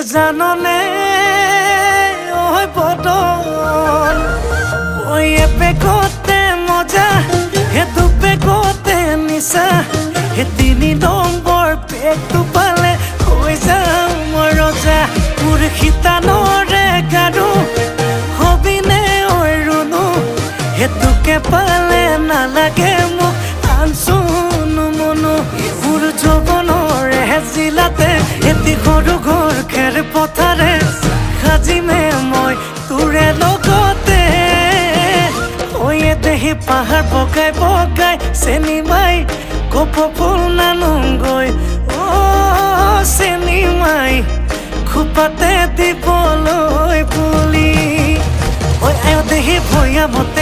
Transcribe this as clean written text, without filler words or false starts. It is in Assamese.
জাননে ওই বদল ওই পেকতে মজা হে দু পেকতে নিচা হে 3 নম্বৰ পেকটো পালে হৈ যাওঁ মই ৰজা মোৰ শিতানৰে গাৰু হবিনে ঐ ৰুণু হেতুকে পালে নালাগে মোক আনচুনো মনো মোৰ যৌৱনৰে জিলাতে এটি সৰু ঘৰ খেৰ পথাৰে সাজিমে মই তোৰে লগতে ঐ দেহি পাহাৰ বগাই বগাই চেনি মাই কপৌ ফুল নানোগৈ চেনি মাই খোপাতে দিবলৈ বুলি ঐ আয় দেহি ভৈয়ামত